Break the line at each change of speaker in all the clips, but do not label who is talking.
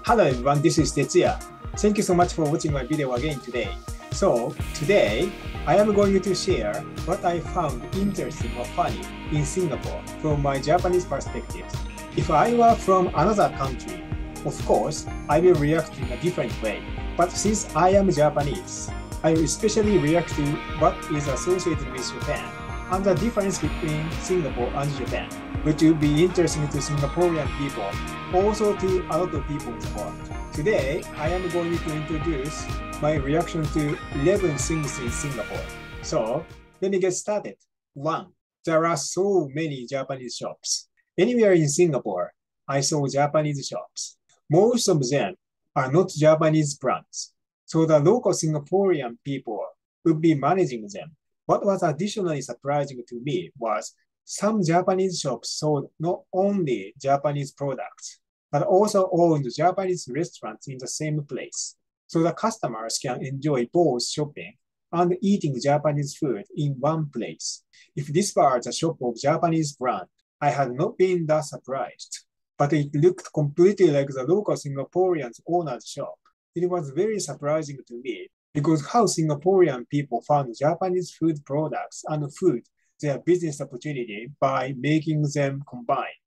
Hello everyone, this is Tetsuya. Thank you so much for watching my video again today. So, today, I am going to share what I found interesting or funny in Singapore from my Japanese perspective. If I were from another country, of course, I will react in a different way. But since I am Japanese, I will especially react to what is associated with Japan and the difference between Singapore and Japan, which will be interesting to Singaporean people, also to a lot of people in the world. Today, I am going to introduce my reaction to 11 things in Singapore. So, let me get started. 1. There are so many Japanese shops. Anywhere in Singapore, I saw Japanese shops. Most of them are not Japanese brands, so the local Singaporean people would be managing them. What was additionally surprising to me was some Japanese shops sold not only Japanese products, but also owned Japanese restaurants in the same place. So the customers can enjoy both shopping and eating Japanese food in one place. If this was a shop of Japanese brand, I had not been that surprised. But it looked completely like the local Singaporeans' owner's shop. It was very surprising to me because how Singaporean people found Japanese food products and food their business opportunity by making them combined.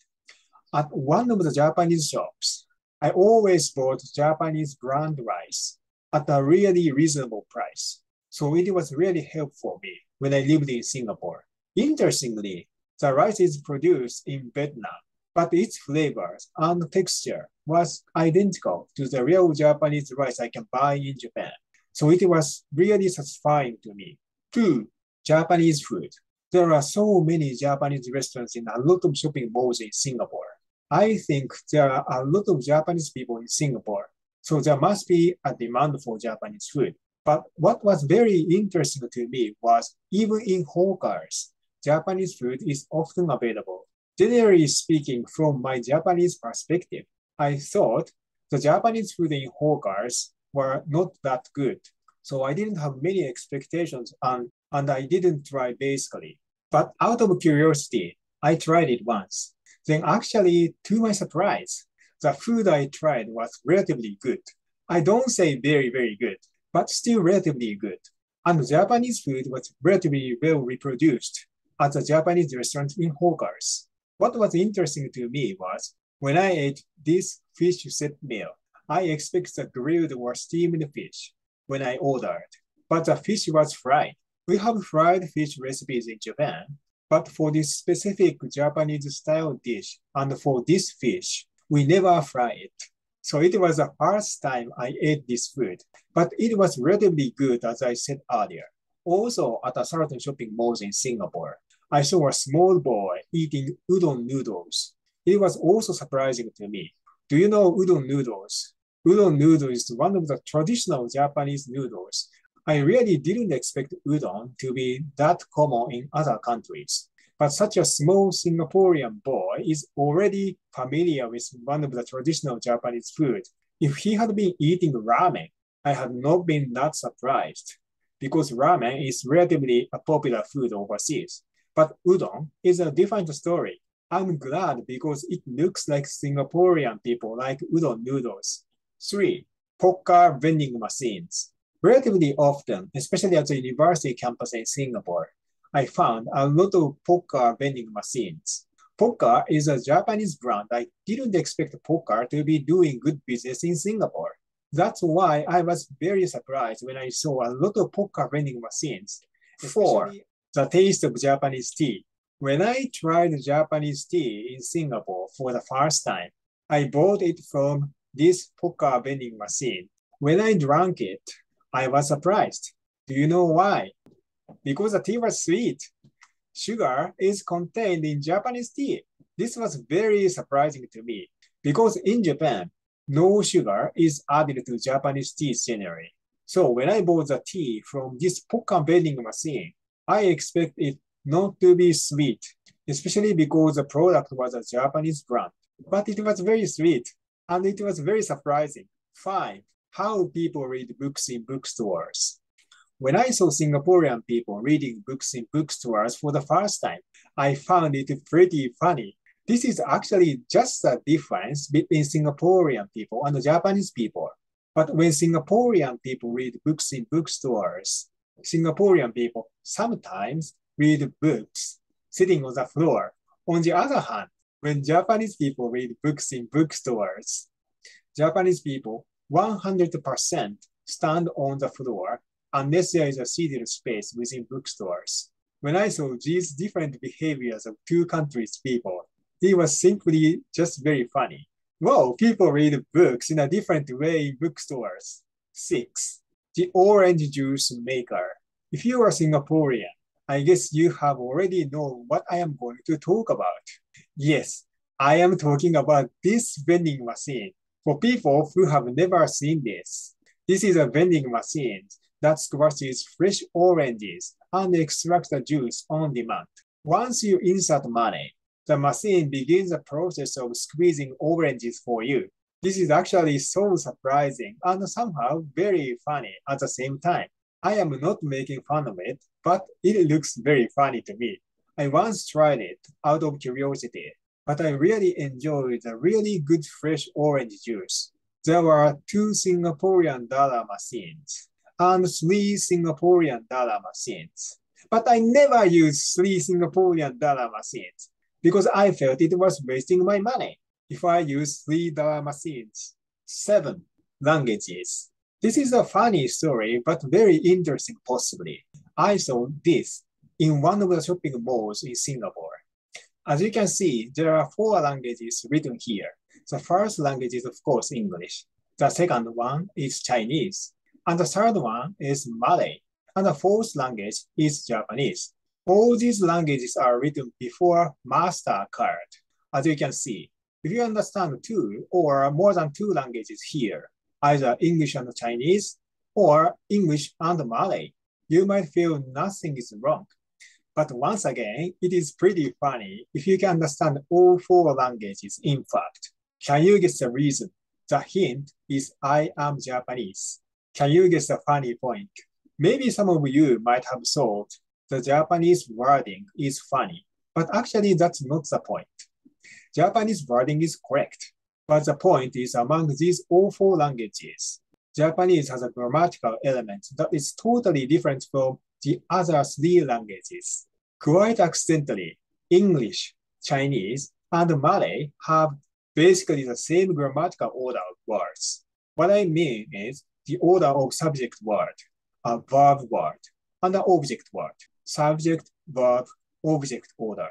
At one of the Japanese shops, I always bought Japanese brand rice at a really reasonable price. So it was really helpful for me when I lived in Singapore. Interestingly, the rice is produced in Vietnam, but its flavors and texture was identical to the real Japanese rice I can buy in Japan. So it was really satisfying to me. 2. Japanese food. There are so many Japanese restaurants in a lot of shopping malls in Singapore. I think there are a lot of Japanese people in Singapore, so there must be a demand for Japanese food. But what was very interesting to me was even in hawkers, Japanese food is often available. Generally speaking, from my Japanese perspective, I thought the Japanese food in hawkers were not that good. So I didn't have many expectations and I didn't try basically. But out of curiosity, I tried it once. Then actually, to my surprise, the food I tried was relatively good. I don't say very, very good, but still relatively good. And Japanese food was relatively well reproduced at the Japanese restaurant in hawkers. What was interesting to me was when I ate this fish set meal, I expected the grilled or steamed fish when I ordered, but the fish was fried. We have fried fish recipes in Japan, but for this specific Japanese style dish and for this fish, we never fry it. So it was the first time I ate this food, but it was relatively good as I said earlier. Also at a certain shopping malls in Singapore, I saw a small boy eating udon noodles. It was also surprising to me. Do you know udon noodles? Udon noodle is one of the traditional Japanese noodles. I really didn't expect udon to be that common in other countries. But such a small Singaporean boy is already familiar with one of the traditional Japanese food. If he had been eating ramen, I had not been that surprised because ramen is relatively a popular food overseas. But udon is a different story. I'm glad because it looks like Singaporean people like udon noodles. 3. Pokka vending machines. Relatively often, especially at the university campus in Singapore, I found a lot of Pokka vending machines. Pokka is a Japanese brand. I didn't expect Pokka to be doing good business in Singapore. That's why I was very surprised when I saw a lot of Pokka vending machines. 4. The taste of Japanese tea. When I tried Japanese tea in Singapore for the first time, I bought it from this Pokka vending machine. When I drank it, I was surprised. Do you know why? Because the tea was sweet. Sugar is contained in Japanese tea. This was very surprising to me because in Japan, no sugar is added to Japanese tea generally. So when I bought the tea from this Pokka vending machine, I expect it not to be sweet, especially because the product was a Japanese brand. But it was very sweet and it was very surprising. 5. How people read books in bookstores. When I saw Singaporean people reading books in bookstores for the first time, I found it pretty funny. This is actually just a difference between Singaporean people and Japanese people. But when Singaporean people read books in bookstores, Singaporean people sometimes read books sitting on the floor. On the other hand, when Japanese people read books in bookstores, Japanese people 100% stand on the floor unless there is a seated space within bookstores. When I saw these different behaviors of two countries' people, it was simply just very funny. Whoa, people read books in a different way in bookstores. 6. The orange juice maker. If you are Singaporean, I guess you have already known what I am going to talk about. Yes, I am talking about this vending machine. For people who have never seen this, this is a vending machine that squashes fresh oranges and extracts the juice on demand. Once you insert money, the machine begins the process of squeezing oranges for you. This is actually so surprising and somehow very funny at the same time. I am not making fun of it, but it looks very funny to me. I once tried it out of curiosity, but I really enjoyed the really good fresh orange juice. There were 2 Singaporean dollar machines and 3 Singaporean dollar machines. But I never used 3 Singaporean dollar machines because I felt it was wasting my money. If I use $3 machines, 7 languages. This is a funny story, but very interesting possibly. I saw this in one of the shopping malls in Singapore. As you can see, there are 4 languages written here. The first language is, of course, English. The second one is Chinese. And the third one is Malay. And the fourth language is Japanese. All these languages are written before MasterCard. As you can see, if you understand 2 or more than 2 languages here, either English and Chinese or English and Malay, you might feel nothing is wrong. But once again, it is pretty funny if you can understand all 4 languages, in fact. Can you guess the reason? The hint is I am Japanese. Can you guess the funny point? Maybe some of you might have thought the Japanese wording is funny, but actually that's not the point. Japanese wording is correct, but the point is among these all 4 languages, Japanese has a grammatical element that is totally different from the other 3 languages. Quite accidentally, English, Chinese, and Malay have basically the same grammatical order of words. What I mean is the order of subject word, a verb word, and an object word, subject, verb, object order.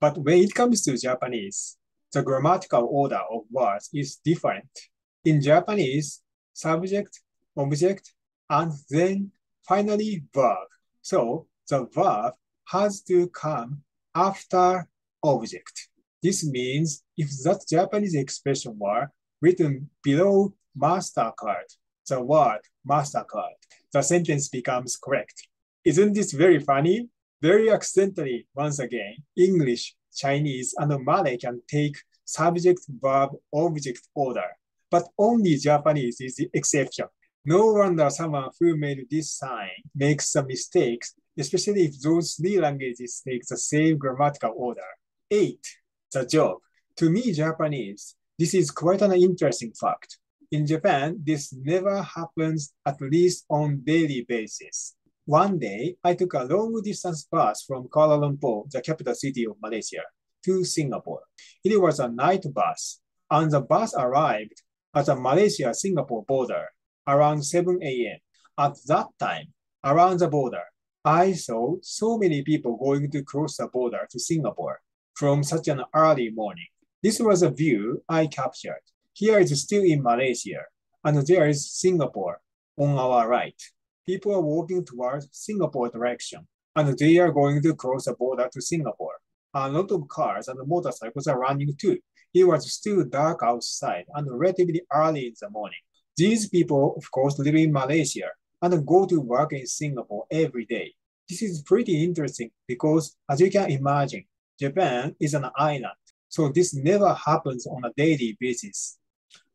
But when it comes to Japanese, the grammatical order of words is different. In Japanese, subject, object, and then finally verb. So the verb has to come after object. This means if that Japanese expression were written below MasterCard, the word MasterCard, the sentence becomes correct. Isn't this very funny? Very accidentally, once again, English, Chinese, and Malay can take subject, verb, object order, but only Japanese is the exception. No wonder someone who made this sign makes some mistakes, especially if those 3 languages take the same grammatical order. 8. The job. To me, Japanese, this is quite an interesting fact. In Japan, this never happens, at least on daily basis. One day, I took a long-distance bus from Kuala Lumpur, the capital city of Malaysia, to Singapore. It was a night bus, and the bus arrived at the Malaysia-Singapore border around 7 a.m. At that time, around the border, I saw so many people going to cross the border to Singapore from such an early morning. This was a view I captured. Here is still in Malaysia, and there is Singapore on our right. People are walking towards Singapore direction, and they are going to cross the border to Singapore. A lot of cars and motorcycles are running too. It was still dark outside and relatively early in the morning. These people, of course, live in Malaysia and go to work in Singapore every day. This is pretty interesting because, as you can imagine, Japan is an island, so this never happens on a daily basis.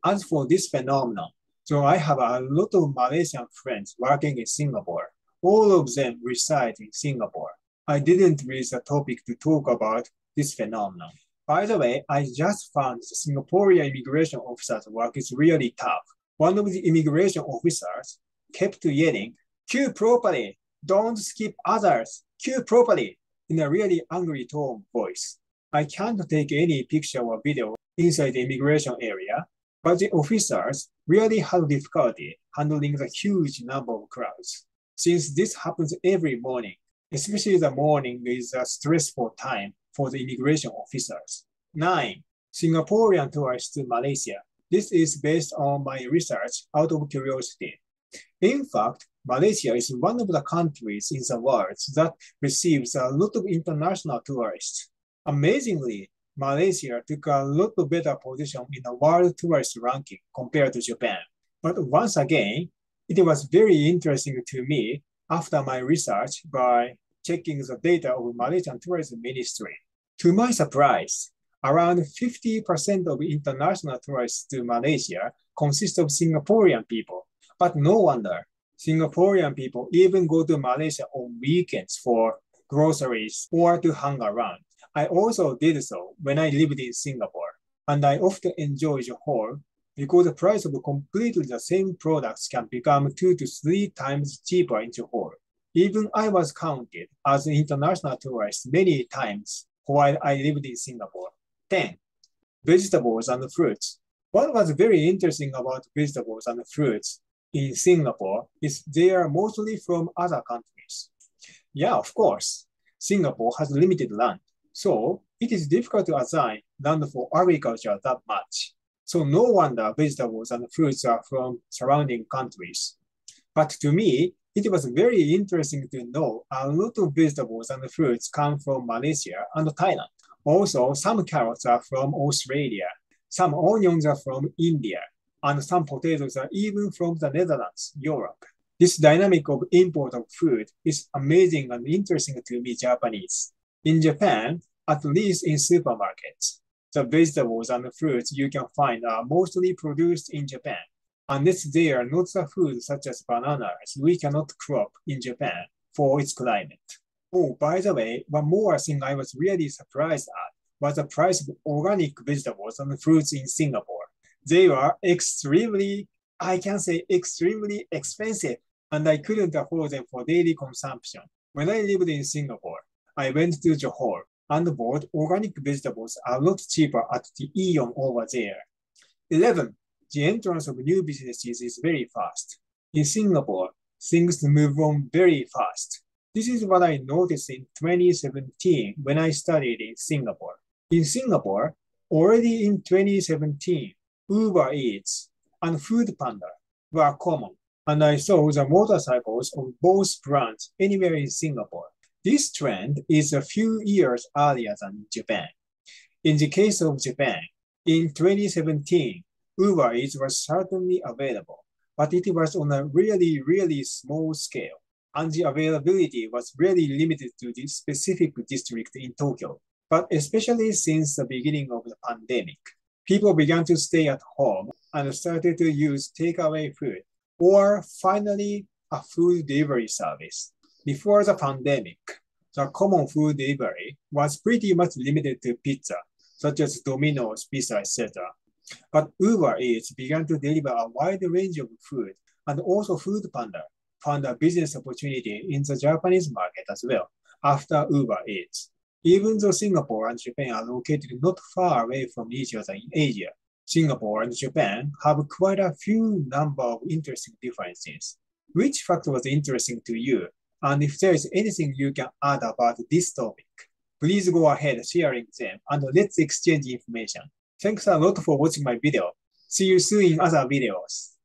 As for this phenomenon, so I have a lot of Malaysian friends working in Singapore. All of them reside in Singapore. I didn't reach the topic to talk about this phenomenon. By the way, I just found the Singaporean immigration officer's work is really tough. One of the immigration officers kept yelling, "Queue properly! Don't skip others! Queue properly!" in a really angry tone voice. I can't take any picture or video inside the immigration area, but the officers really had difficulty handling the huge number of crowds. Since this happens every morning, especially the morning is a stressful time for the immigration officers. 9. Singaporean tourists to Malaysia. This is based on my research out of curiosity. In fact, Malaysia is one of the countries in the world that receives a lot of international tourists. Amazingly, Malaysia took a lot better position in the world tourist ranking compared to Japan. But once again, it was very interesting to me after my research by checking the data of Malaysian Tourism Ministry. To my surprise, around 50% of international tourists to Malaysia consist of Singaporean people. But no wonder, Singaporean people even go to Malaysia on weekends for groceries or to hang around. I also did so when I lived in Singapore, and I often enjoy Johor because the price of completely the same products can become 2 to 3 times cheaper in Johor. Even I was counted as an international tourist many times while I lived in Singapore. 10. Vegetables and fruits. What was very interesting about vegetables and fruits in Singapore is they are mostly from other countries. Yeah, of course, Singapore has limited land, so it is difficult to assign land for agriculture that much. So no wonder vegetables and fruits are from surrounding countries. But to me, it was very interesting to know a lot of vegetables and fruits come from Malaysia and Thailand. Also, some carrots are from Australia, some onions are from India, and some potatoes are even from the Netherlands, Europe. This dynamic of import of food is amazing and interesting to me Japanese. In Japan, at least in supermarkets, the vegetables and fruits you can find are mostly produced in Japan, unless they are not the food such as bananas we cannot crop in Japan for its climate. Oh, by the way, one more thing I was really surprised at was the price of organic vegetables and fruits in Singapore. They were extremely expensive, and I couldn't afford them for daily consumption. When I lived in Singapore, I went to Johor and bought organic vegetables a lot cheaper at the Aeon over there. 11. The entrance of new businesses is very fast. In Singapore, things move on very fast. This is what I noticed in 2017 when I studied in Singapore. In Singapore, already in 2017, Uber Eats and Food Panda were common, and I saw the motorcycles of both brands anywhere in Singapore. This trend is a few years earlier than Japan. In the case of Japan, in 2017, Uber Eats was certainly available, but it was on a really small scale, and the availability was really limited to this specific district in Tokyo. But especially since the beginning of the pandemic, people began to stay at home and started to use takeaway food, or finally a food delivery service. Before the pandemic, the common food delivery was pretty much limited to pizza, such as Domino's Pizza, etc. But Uber Eats began to deliver a wide range of food, and also Food Panda found a business opportunity in the Japanese market as well after Uber Eats. Even though Singapore and Japan are located not far away from each other in Asia, Singapore and Japan have quite a few number of interesting differences. Which fact was interesting to you? And if there is anything you can add about this topic, please go ahead sharing them and let's exchange information. Thanks a lot for watching my video. See you soon in other videos.